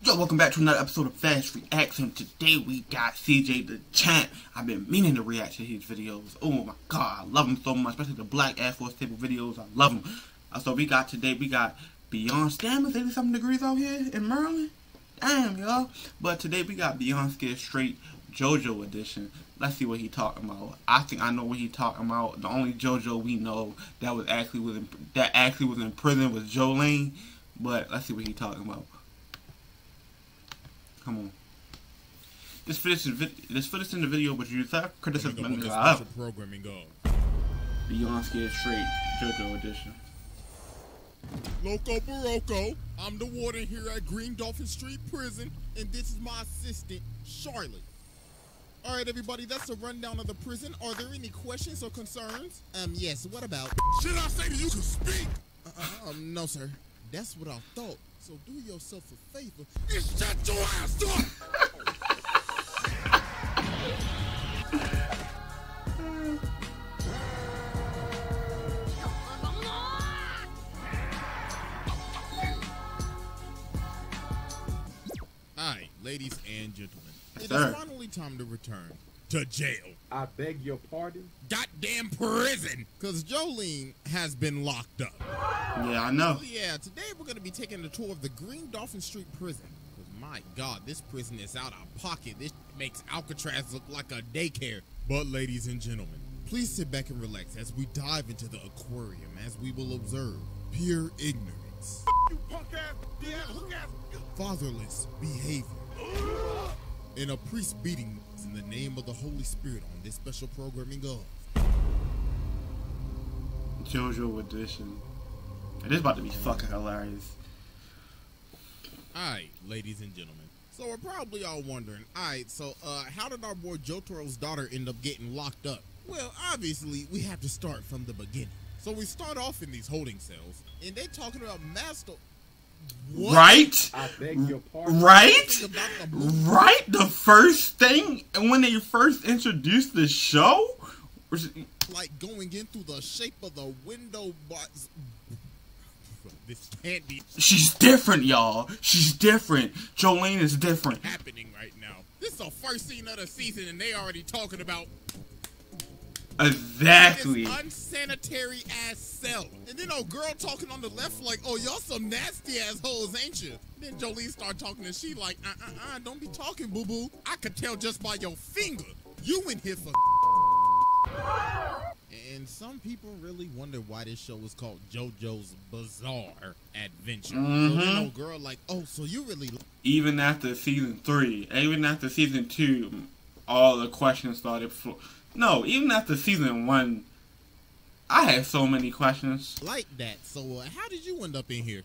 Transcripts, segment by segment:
Yo, welcome back to another episode of Vass Reaction. Today we got CJ the Champ. I've been meaning to react to his videos. Oh my god, I love him so much, especially the Black Air Force table videos. I love them. So we got Beyond Scammers, 80-something degrees out here in Maryland. Damn, y'all. But today we got Beyond Scared Straight Jojo edition. Let's see what he talking about. I think I know what he talking about. The only Jojo we know that actually was in prison was Jolene. But let's see what he talking about. Come on. Let's finish in the video, but you thought criticism programming go. Beyond Scared Straight JoJo edition. Loco Barocco, I'm the warden here at Green Dolphin Street Prison, and this is my assistant, Charlotte. Alright everybody, that's a rundown of the prison. Are there any questions or concerns? Yes, what about? Should I say to you to speak? No sir. That's what I thought. So do yourself a favor and shut your ass up! Alright, ladies and gentlemen, it is finally time to return to jail. I beg your pardon? Goddamn prison! Because Jolene has been locked up. Yeah, I know. Yeah, today we're going to be taking a tour of the Green Dolphin Street Prison. Because my God, this prison is out of pocket. This makes Alcatraz look like a daycare. But ladies and gentlemen, please sit back and relax as we dive into the aquarium as we will observe pure ignorance, You punk ass, hook ass. fatherless behavior, and a priest beating in the name of the Holy Spirit on this special programming of JoJo edition. It is about to be fucking hilarious. Alright, ladies and gentlemen. So we're probably all wondering, alright, so how did our boy Jotaro's daughter end up getting locked up? Well, obviously, we have to start from the beginning. So we start off in these holding cells, and they talking about master... What? Right? I beg your pardon? Right? Right? The first thing, when they first introduced the show? Like going in through the shape of the window box. This can't be. She's different, y'all. She's different. Jolene is different. Happening right now. This is the first scene of the season, and they already talking about exactly this unsanitary ass cell. And then old girl talking on the left like, oh, y'all some nasty ass hoes, ain't you? Then Jolene start talking and she like, don't be talking, boo boo. I could tell just by your finger. You in here for. And some people really wonder why this show is called JoJo's Bizarre Adventure. So then old girl like, oh, so you really... Even after season 3, even after season 2, all the questions started... No, even after season 1, I had so many questions. Like that. So how did you end up in here?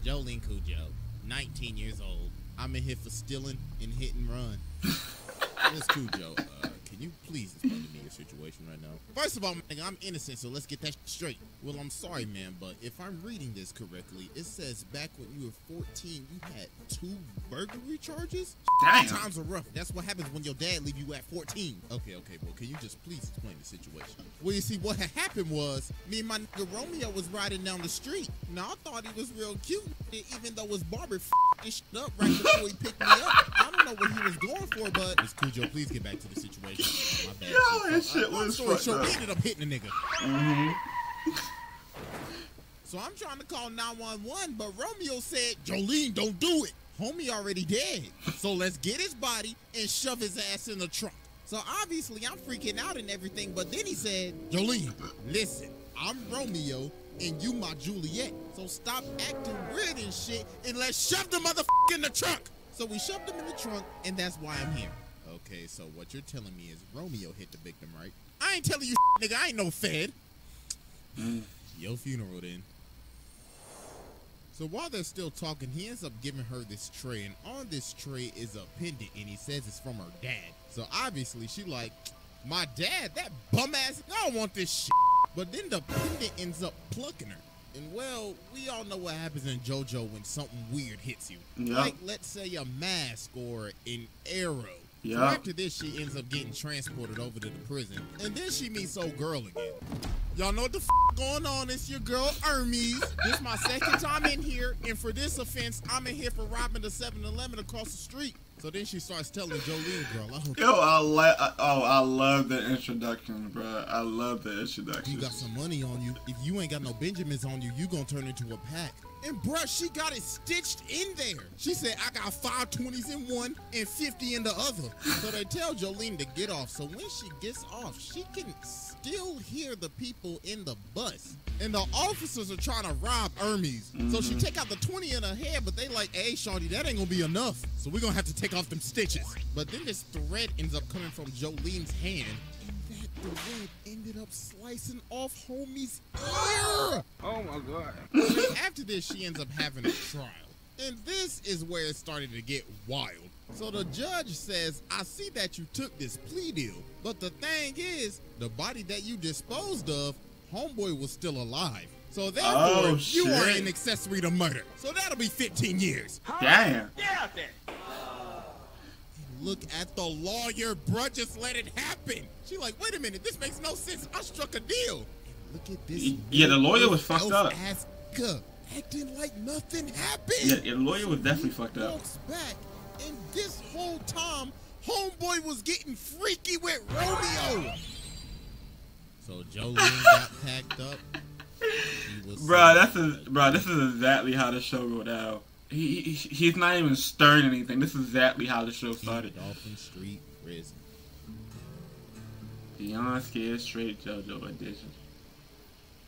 Jolene Cujo, 19 years old. I'm in here for stealing and hit and run. Miss Cujo, can you please explain to me your situation right now? First of all, I'm innocent, so let's get that straight. Well, I'm sorry, man, but if I'm reading this correctly, it says back when you were 14, you had 2 burglary charges? Damn. Times are rough. That's what happens when your dad leave you at 14. Okay, well, can you just please explain the situation? Well, you see, what had happened was, me and my nigga Romeo was riding down the street. Now, I thought he was real cute, even though his barber f***ed up right before he picked me up. I don't know what he was going for, but... Miss Cujo, please get back to the situation. My bad. Yo, that shit was fucked so up. we ended up hitting a nigga. So I'm trying to call 911, but Romeo said, Jolene, don't do it. Homie already dead. So let's get his body and shove his ass in the trunk. So obviously I'm freaking out and everything, but then he said, Jolene, listen, I'm Romeo and you my Juliet. So stop acting weird and shit and let's shove the motherfucker in the trunk. So we shoved him in the trunk and that's why I'm here. Okay, so what you're telling me is Romeo hit the victim, right? I ain't telling you, nigga. I ain't no fed. Your funeral, then. So while they're still talking, he ends up giving her this tray, and on this tray is a pendant, and he says it's from her dad. So obviously, she like, my dad, that bum ass, I don't want this shit. But then the pendant ends up plucking her. And well, we all know what happens in JoJo when something weird hits you. Yep. Like, let's say a mask or an arrow. Yeah. So after this, she ends up getting transported over to the prison. And then she meets old girl again. Y'all know what the going on. It's your girl, Hermes. This is my second time in here. And for this offense, I'm in here for robbing the 7-Eleven across the street. So then she starts telling Jolene, girl, I hope Yo, I love the introduction, bro. I love the introduction. you got some money on you. If you ain't got no Benjamins on you, you gonna turn into a pack. And bruh, she got it stitched in there. She said, I got 5 20s in one and 50 in the other. So they tell Jolene to get off. So when she gets off, she can still hear the people in the bus. And the officers are trying to rob Hermes. So she take out the 20 in her head, but they like, hey, shorty, that ain't gonna be enough. So we're gonna have to take off them stitches. But then this thread ends up coming from Jolene's hand. The thread ended up slicing off homie's ear. Oh my God. And after this, she ends up having a trial. And this is where it started to get wild. So the judge says, I see that you took this plea deal, but the thing is, the body that you disposed of, homeboy was still alive. So therefore, you are an accessory to murder. So that'll be 15 years. Damn. Look at the lawyer, bruh, just let it happen. She like, wait a minute, this makes no sense. I struck a deal. And look at this. Yeah, the lawyer was fucked up. Acting like nothing happened. Yeah, the lawyer was definitely fucked up. Walks back, and this whole time, homeboy was getting freaky with Romeo. So Jolene got packed up. Bro, this is exactly how the show go down. He's not even stirring anything. This is exactly how the show started. Dolphin Street Prison. Beyond Scared Straight JoJo edition.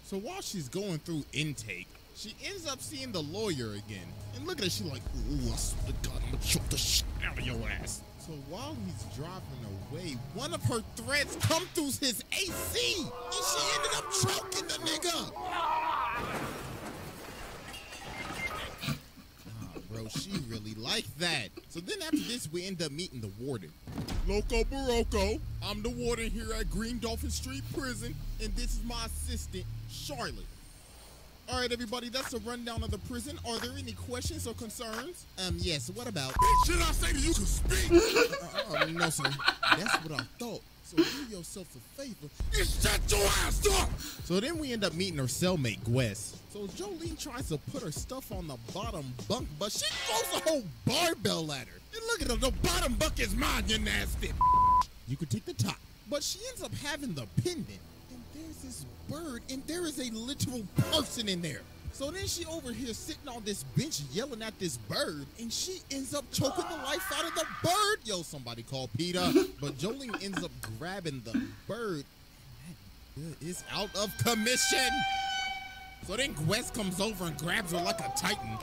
So while she's going through intake, she ends up seeing the lawyer again. And look at her, she like, ooh, I swear to God, I'm gonna choke the shit out of your ass. So while he's driving away, one of her threads come through his AC, and she ended up choking the nigga. Bro, she really liked that. So then after this, we end up meeting the warden. Loco Barocco, I'm the warden here at Green Dolphin Street Prison, and this is my assistant, Charlotte. All right, everybody, that's a rundown of the prison. Are there any questions or concerns? Yes, what about? Should I say that you can speak? No, sir. That's what I thought. So do yourself a favor. You shut your ass up! So then we end up meeting her cellmate, Gwess. So Jolene tries to put her stuff on the bottom bunk, but she throws a whole barbell at her. And look at her, the bottom bunk is mine, you nasty. You could take the top. But she ends up having the pendant. And there's this bird, and there is a literal person in there. So then she over here sitting on this bench yelling at this bird, and she ends up choking the life out of the bird. Yo, somebody call Peter. But Jolene ends up grabbing the bird, and that bird is out of commission. So then Gwess comes over and grabs her like a titan.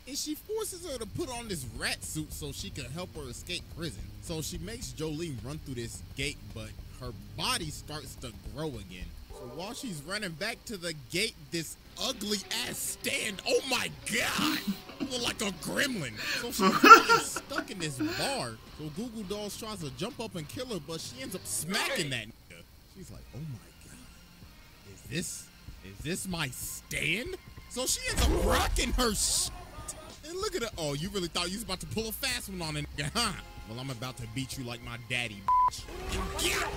And she forces her to put on this rat suit so she can help her escape prison. So she makes Jolene run through this gate, but her body starts to grow again. So while she's running back to the gate, this ugly ass stand, oh my God, look like a gremlin. So she's stuck in this bar. So Google Dolls tries to jump up and kill her, but she ends up smacking that nigga. She's like, oh my God, is this my stand? So she ends up rocking her shit. And look at her. Oh, you really thought you was about to pull a fast one on a nigga, huh? Well, I'm about to beat you like my daddy, bitch. Yeah.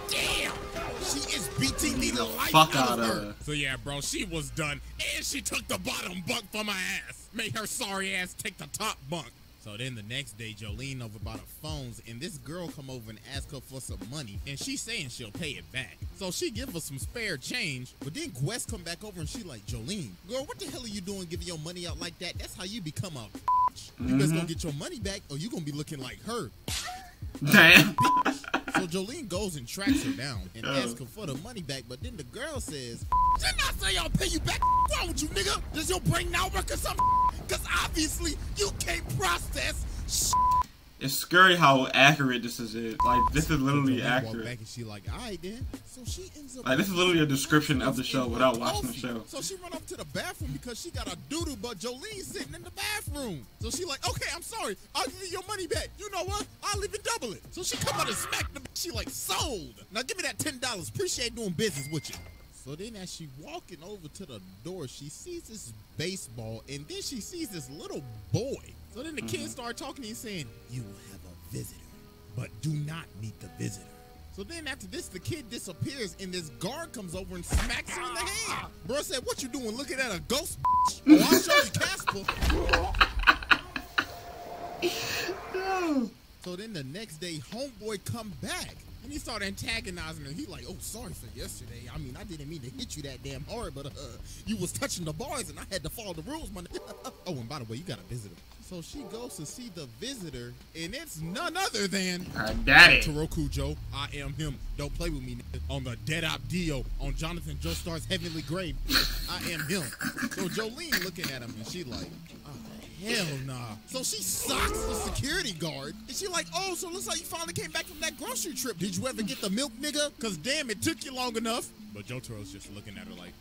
Damn! She is beating the life out of her. So yeah, bro, she was done. And she took the bottom bunk from my ass. Made her sorry ass take the top bunk. So then the next day, Jolene over by the phones, and this girl come over and ask her for some money, and she's saying she'll pay it back. So she give her some spare change, but then Gwess come back over and she like, Jolene, girl, what the hell are you doing giving your money out like that? That's how you become a bitch. You best gonna get your money back, or you gonna be looking like her. Damn. So Jolene goes and tracks her down and asks her for the money back, but then the girl says, didn't I say I'll pay you back? What's wrong with you, nigga? Does your brain now work or something? Because obviously you can't process shit. It's scary how accurate this is. Like, this is literally Walk accurate. back and she like, all right then. So she ends up Like, this is literally a description of the show without watching the show. So she run up to the bathroom because she got a doodle, but Jolene's sitting in the bathroom. So she like, okay, I'm sorry. I'll give you your money back. You know what? I'll even double it. So she come out and smack the bitch. She like, sold. Now give me that $10. Appreciate doing business with you. So then as she walking over to the door, she sees this baseball, and then she sees this little boy. So then the kid started talking to him saying, you will have a visitor, but do not meet the visitor. So then after this, the kid disappears and this guard comes over and smacks her in the hand. Bro said, what you doing looking at a ghost, bitch? Oh, I'll show you Casper. So then the next day, homeboy come back. And he started antagonizing her. He like, oh, sorry for yesterday. I mean, I didn't mean to hit you that damn hard, but you was touching the bars and I had to follow the rules, man. Oh, and by the way, you got a visitor. So she goes to see the visitor, and it's none other than Daddy. Toroku Joe. I am him. Don't play with me, nigga. On the Dead Op Dio on Jonathan Joestar's Heavenly Grave. I am him. So Jolene looking at him, and she like, hell nah. So she socks the security guard. And she like, oh, so looks like you finally came back from that grocery trip. Did you ever get the milk, nigga? Cause damn, it took you long enough. But Jotaro's just looking at her like,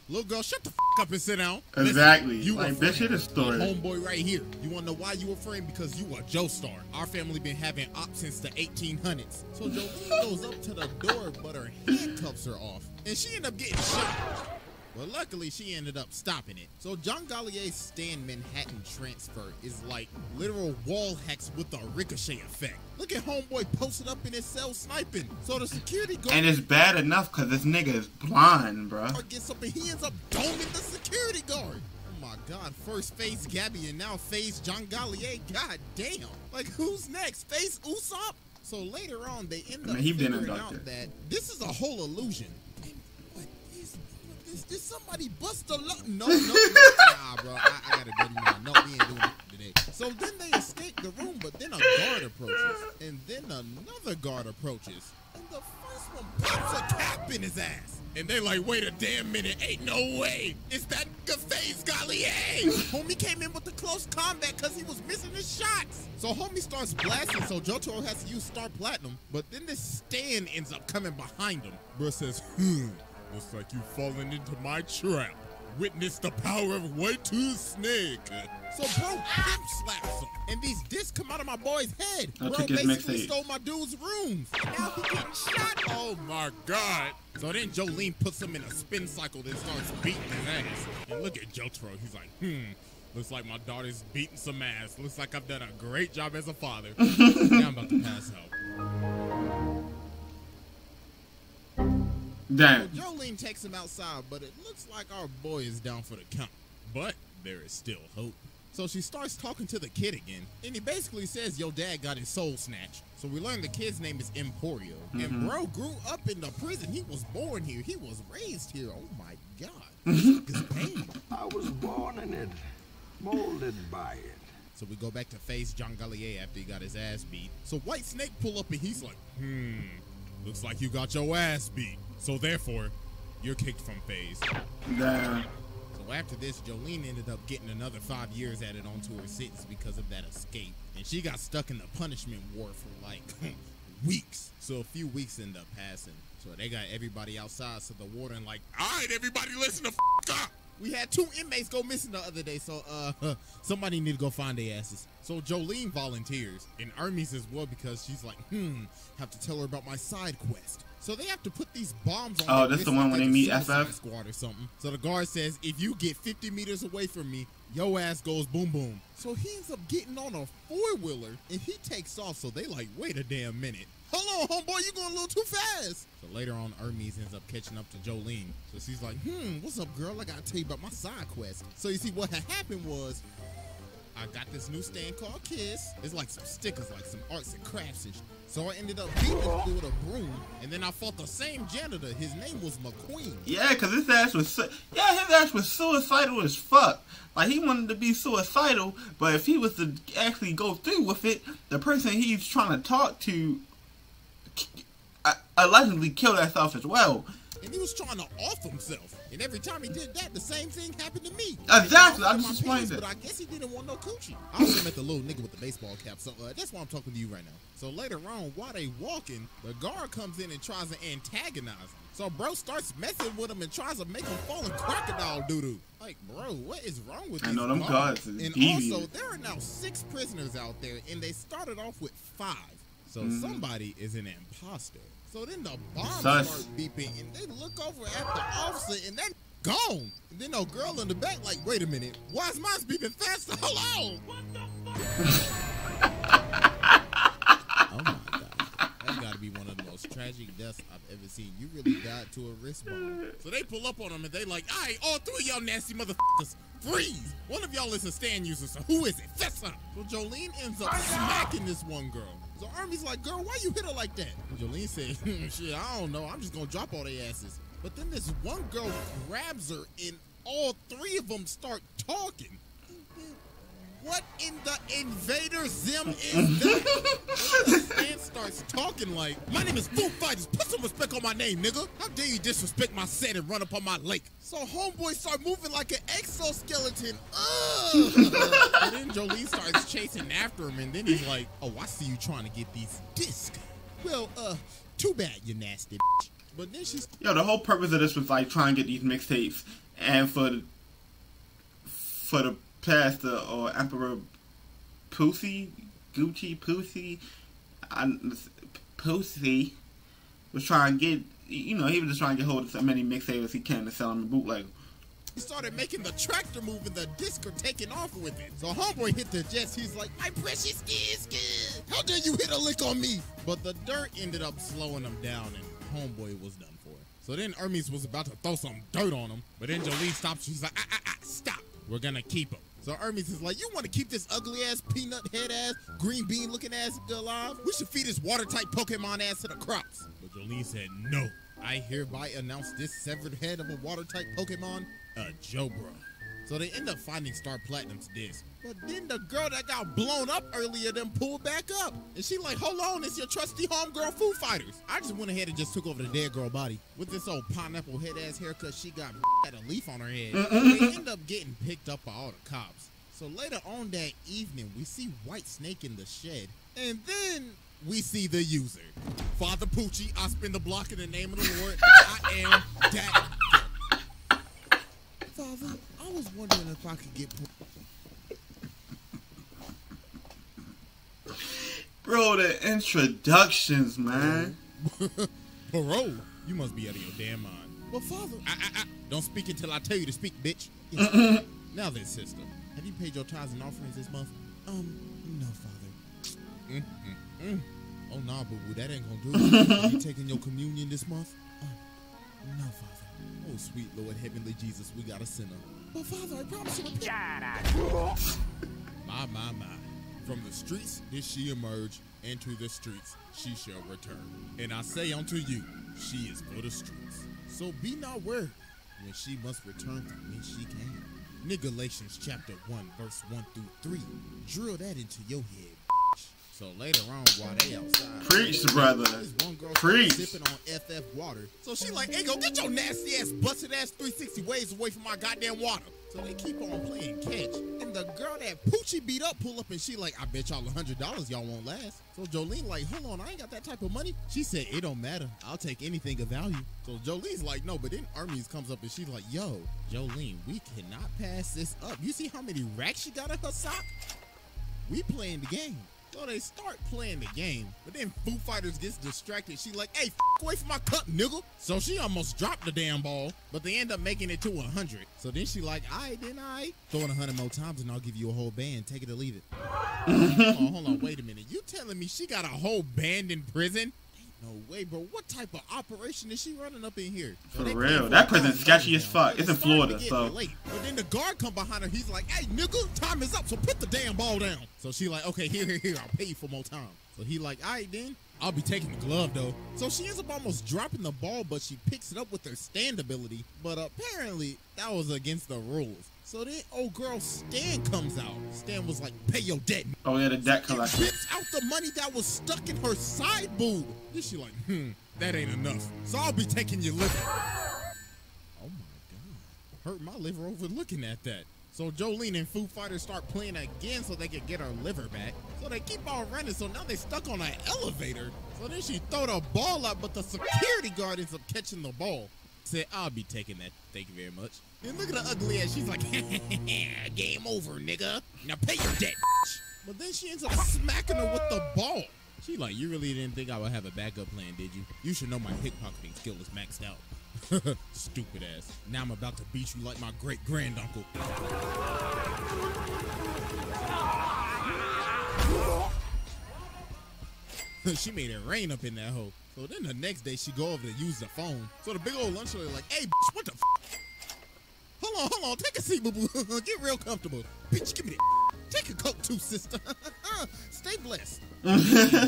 little girl, shut the f up and sit down. Exactly. Listen, you like, this shit is story. Homeboy right here. You wanna know why you were framed? Because you a Joestar. Our family been having ops since the 1800s. So Jolene goes up to the door, but her handcuffs are off. And she ended up getting shot. Well, luckily, she ended up stopping it. So John Gallier's Stan Manhattan transfer is like literal wall hacks with a ricochet effect. Look at homeboy posted up in his cell sniping. So the security guard... And it's bad enough because this nigga is blind, bro. Gets up and he ends up doming the security guard. Oh my God, first face Gabby and now face John Gallier. God damn. Like, who's next? Face Usopp? So later on, they end up figuring out that this is a whole illusion. Did somebody bust a lock? No. Nah, bro. I got a dirty man. No, we ain't doing it today. So then they escape the room, but then a guard approaches. And then another guard approaches. And the first one pops a cap in his ass. And they like, wait a damn minute. Ain't no way. It's that nigga Face Gallier. Homie came in with the close combat because he was missing his shots. So homie starts blasting, so Jotaro has to use Star Platinum. But then this Stan ends up coming behind him. Bro says, looks like you've fallen into my trap. Witness the power of White Tooth Snake. So bro pimp slaps him, and these discs come out of my boy's head. Bro basically stole my dude's rooms. Now he getting shot. Oh my God. So then Jolene puts him in a spin cycle that starts beating his ass. And look at Jotaro. He's like, looks like my daughter's beating some ass. Looks like I've done a great job as a father. Now I'm about to pass out. Damn. So Jolene takes him outside, but it looks like our boy is down for the count. But there is still hope. So she starts talking to the kid again, and he basically says, your dad got his soul snatched. So we learn the kid's name is Emporio. And bro grew up in the prison. He was born here. He was raised here. Oh my God. This pain. I was born in it, molded by it. So we go back to face John Gallier after he got his ass beat. So White Snake pull up and he's like, looks like you got your ass beat. So therefore, you're kicked from phase. Damn. So after this, Jolene ended up getting another 5 years added onto her sentence because of that escape. And she got stuck in the punishment ward for like weeks. So a few weeks end up passing. So they got everybody outside. So the warden like, all right, everybody listen the f up. We had 2 inmates go missing the other day, so somebody need to go find their asses. So Jolene volunteers, and Hermes as well because she's like, have to tell her about my side quest. So they have to put these bombs on. Oh, that's the one when they meet FF? Squad or something. So the guard says, if you get 50 meters away from me, your ass goes boom boom. So he ends up getting on a 4-wheeler, and he takes off. So they like, wait a damn minute. Hold on, homeboy, you going a little too fast. So later on, Hermes ends up catching up to Jolene. So she's like, what's up, girl? I gotta tell you about my side quest. So you see, what had happened was, I got this new stand called Kiss. It's like some stickers, like some arts and crafts and shit. So I ended up beating this dude with a broom, and then I fought the same janitor. His name was McQueen. Yeah, cause his ass was suicidal as fuck. Like he wanted to be suicidal, but if he was to actually go through with it, the person he's trying to talk to allegedly killed herself as well. And he was trying to off himself. And every time he did that, the same thing happened to me. Exactly, I just explained it. But I guess he didn't want no coochie. I also met the little nigga with the baseball cap, so that's why I'm talking to you right now. So later on, while they walking, the guard comes in and tries to antagonize him. So bro starts messing with him and tries to make him fall in crocodile doo-doo. Like, bro, what is wrong with these them guards? And devious. Also, there are now 6 prisoners out there, and they started off with 5. So somebody is an imposter. So then the bombs start beeping, and they look over at the officer, and they're gone. And then no girl in the back like, wait a minute, why is mine beeping faster? Hold on. What the Oh my god. That's gotta be one of the most tragic deaths I've ever seen. You really died to a wrist bone. So they pull up on him and they like, all right, all three of y'all nasty motherfuckers, freeze. One of y'all is a stand user, so who is it? Fess up. So Jolene ends up smacking this one girl. So Army's like, girl, why you hit her like that? And Jolene said, shit, I don't know. I'm just gonna drop all their asses. But then this one girl grabs her and all three of them start talking. What in the invader zim is that? The man starts talking like, my name is Foo Fighters. Put some respect on my name, nigga. How dare you disrespect my set and run up on my lake? So homeboy start moving like an exoskeleton. Ugh. And then Jolene starts chasing after him, and then he's like, oh, I see you trying to get these discs. Well, too bad, you nasty bitch. But then she's... Yo, the whole purpose of this was like trying to get these mixtapes, and for the pastor or Emperor Pussy, Gucci Pussy, Pussy was trying to get, you know, he was just trying to get hold of so many mixtapes as he can to sell them in bootleg. He started making the tractor move and the disc are taking off with it. So homeboy hit the jets. He's like, my precious disc. How dare you hit a lick on me? But the dirt ended up slowing him down and homeboy was done for. So then Hermes was about to throw some dirt on him. But then Jolene stopped. She's like, stop. We're going to keep him. So Hermes is like, you want to keep this ugly ass, peanut head ass, green bean looking ass alive? We should feed this watertight Pokemon ass to the crops. But Jolene said, no. I hereby announce this severed head of a watertight Pokemon a Jojo. So they end up finding Star Platinum's disc. But then the girl that got blown up earlier then pulled back up. And she like, hold on, it's your trusty homegirl Foo Fighters. I just went ahead and just took over the dead girl body. With this old pineapple head ass haircut, she got had a leaf on her head. They end up getting picked up by all the cops. So later on that evening, we see White Snake in the shed. And then we see the user. Father Poochie, I spin the block in the name of the Lord. I am Dachamp. Father, I was wondering if I could get... Bro, the introductions, man. Parole? You must be out of your damn mind. Well, Father, don't speak until I tell you to speak, bitch. Yes. Now then, sister, have you paid your tithes and offerings this month? No, Father. Oh, nah, boo-boo, that ain't gonna do it. Are you taking your communion this month? No, Father. Oh, sweet Lord, heavenly Jesus, we got a sinner. But Father, I promise you My. From the streets did she emerge, and to the streets she shall return. And I say unto you, she is for the streets. So be not worried when she must return from whence she came. Galatians chapter 1, verse 1 through 3. Drill that into your head. So later on, while they outside, preach, brother. This one girl Preach. sipping on FF water. So she like, hey, go get your nasty ass, busted ass 360 ways away from my goddamn water. So they keep on playing catch. And the girl that Poochie beat up pull up and she like, I bet y'all $100 y'all won't last. So Jolene like, hold on, I ain't got that type of money. She said, it don't matter. I'll take anything of value. So Jolene's like, no, but then Hermes comes up and she's like, yo, Jolene, we cannot pass this up. You see how many racks she got in her sock? We playing the game. So they start playing the game, but then Foo Fighters gets distracted. She like, hey, away from my cup, nigga. So she almost dropped the damn ball, but they end up making it to 100. So then she like, all right, then I throw it 100 more times and I'll give you a whole band. Take it or leave it. Hold on, wait a minute. You telling me she got a whole band in prison? No way, bro. What type of operation is she running up in here? For real. That prison's sketchy as fuck. It's in Florida, so. Late. But then the guard come behind her. He's like, hey, nigga, time is up, so put the damn ball down. So she like, okay, here. I'll pay you for more time. So he like, all right, then. I'll be taking the glove, though. So she ends up almost dropping the ball, but she picks it up with her stand ability. But apparently, that was against the rules. So then old girl Stan comes out. Stan was like, pay your debt. Oh yeah, the debt collector. Rips out the money that was stuck in her side boob. Then she like, that ain't enough. So I'll be taking your liver. Oh my God. Hurt my liver over looking at that. So Jolene and Foo Fighters start playing again so they can get her liver back. So they keep on running, so now they stuck on an elevator. So then she throw the ball out, but the security guard ends up catching the ball. Said, I'll be taking that, thank you very much. Then look at the ugly ass, she's like, game over, nigga. Now pay your debt, bitch. But then she ends up smacking her with the ball. She like, you really didn't think I would have a backup plan, did you? You should know my pickpocketing skill is maxed out. Stupid ass. Now I'm about to beat you like my great granduncle. She made it rain up in that hole. So then the next day she go over to use the phone. So the big old lunch lady like, hey, bitch, what the f? Hold on, take a seat, boo-boo. Get real comfortable. Bitch, give me that. Take a Coke too, sister. Stay blessed.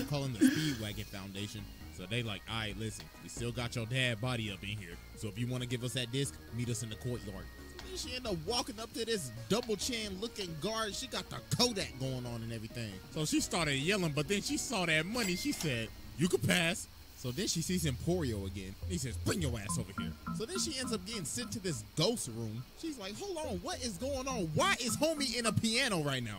Calling the Speedwagon Foundation. So they like, all right, listen, we still got your dad body up in here. So if you want to give us that disc, meet us in the courtyard. Then she ended up walking up to this double chin looking guard. She got the Kodak going on and everything. So she started yelling, but then she saw that money. She said, you could pass. So then she sees Emporio again. He says, bring your ass over here. So then she ends up getting sent to this ghost room. She's like, hold on, what is going on? Why is homie in a piano right now?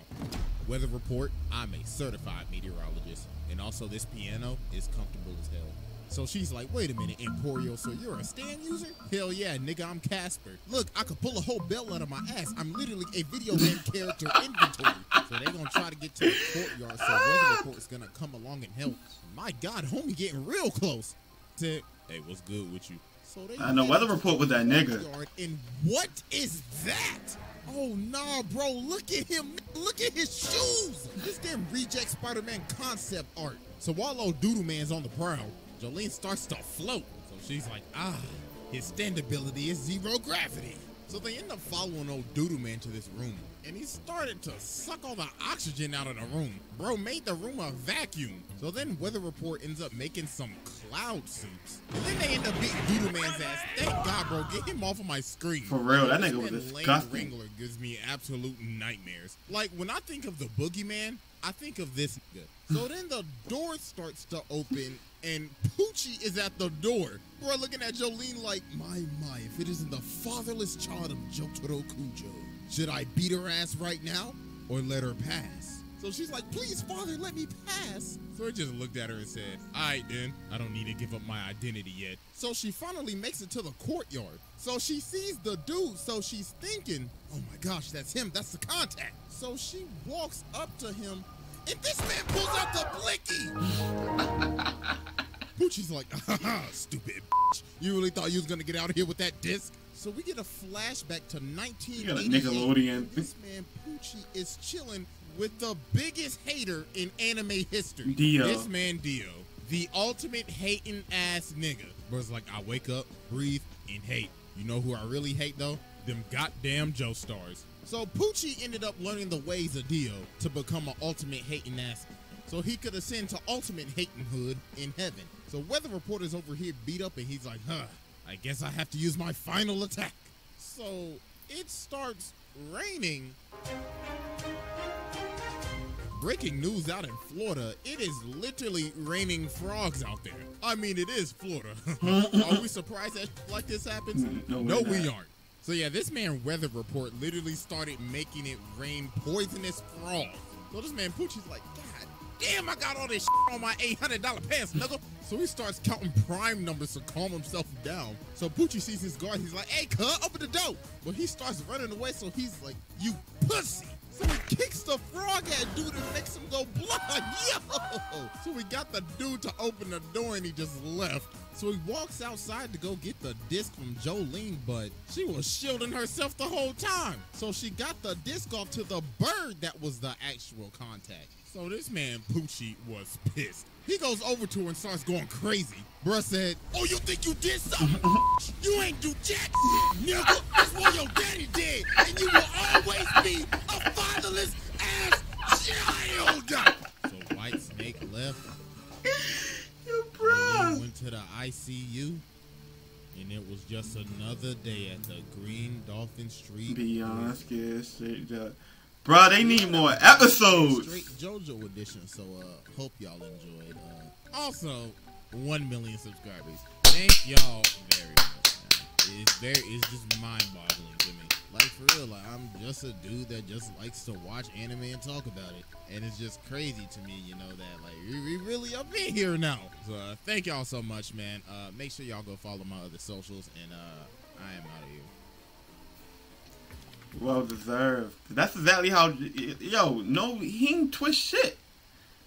Weather report, I'm a certified meteorologist. And also this piano is comfortable as hell. So she's like, wait a minute, Emporio, so you're a stand user? Hell yeah, nigga, I'm Casper. Look, I could pull a whole bell out of my ass. I'm literally a video game character inventory. So they're gonna try to get to the courtyard, so weather report is gonna come along and help. My God, homie getting real close. Said, hey, what's good with you? So they I know weather report with that nigga. And what is that? Oh, nah, bro, look at him. Look at his shoes. This damn reject Spider-Man concept art. So while old Doodle Man's on the prowl, Jolene starts to float. So she's like, his standability is zero gravity. So they end up following old Doodle Man to this room. And he started to suck all the oxygen out of the room. Bro made the room a vacuum. So then Weather Report ends up making some cloud suits. And then they end up beating Doodle Man's ass. Thank God, bro. Get him off of my screen. For real, that nigga was disgusting. Wrangler gives me absolute nightmares. Like, when I think of the Boogeyman, I think of this nigga. So then the door starts to open, and Poochie is at the door. We're looking at Jolene like, my, if it isn't the fatherless child of Jotaro Kujo. Should I beat her ass right now or let her pass? So she's like, please, father, let me pass. So I just looked at her and said, all right, then. I don't need to give up my identity yet. So she finally makes it to the courtyard. So she sees the dude. So she's thinking, oh my gosh, that's him. That's the contact. So she walks up to him, and this man pulls out the blicky. Poochie's like, stupid bitch. You really thought you was going to get out of here with that disc? So we get a flashback to 1988. Nickelodeon. This man Poochie is chilling with the biggest hater in anime history. Dio. This man Dio, the ultimate hating ass nigga. Bro's like, I wake up, breathe, and hate. You know who I really hate though? Them goddamn Joestars. So Poochie ended up learning the ways of Dio to become an ultimate hating ass, so he could ascend to ultimate hating hood in heaven. So Weather Reporter's over here beat up, and he's like, I guess I have to use my final attack. So it starts raining. Breaking news out in Florida, it is literally raining frogs out there. I mean, it is Florida. Are we surprised that like this happens? No, we aren't. So yeah, this man Weather Report literally started making it rain poisonous frogs. So this man Poochie's like, God damn, I got all this shit on my $800 pants, nigga. So he starts counting prime numbers to calm himself down. So Poochie sees his guard. He's like, hey, cuz, open the door. But he starts running away. So he's like, you pussy. So he kicks the frog at dude and makes him go blind. Yo! So we got the dude to open the door and he just left. So he walks outside to go get the disc from Jolene, but she was shielding herself the whole time. So she got the disc off to the bird that was the actual contact. So this man Poochie was pissed. He goes over to her and starts going crazy. Bruh said, oh, you think you did something? You ain't do jack shit, nigga. That's what your daddy did. And you will always be a fatherless ass child. So White Snake left. He went to the ICU. And it was just another day at the Green Dolphin Street. Beyond scared straight up. Bro, they need more episodes. Straight Jojo edition. So hope y'all enjoyed. Also, 1 million subscribers. Thank y'all very much, man. It's just mind-boggling to me. Like, for real, like, I'm just a dude that just likes to watch anime and talk about it. And it's just crazy to me, you know, that, like, we really up in here now. So, thank y'all so much, man. Make sure y'all go follow my other socials, and I am out of here. Well deserved. That's exactly how, he ain't twist shit.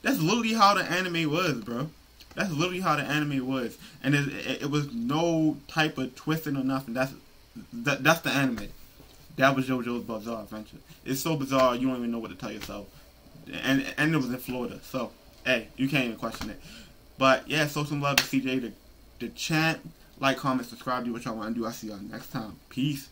That's literally how the anime was, bro. That's literally how the anime was. And it was no type of twisting or nothing. That's the anime. That was JoJo's Bizarre Adventure. It's so bizarre, you don't even know what to tell yourself. And it was in Florida, so Hey, you can't even question it. But yeah, show some love to CJ the Champ. Like, comment, subscribe, do what y'all want to do. I'll see y'all next time. Peace.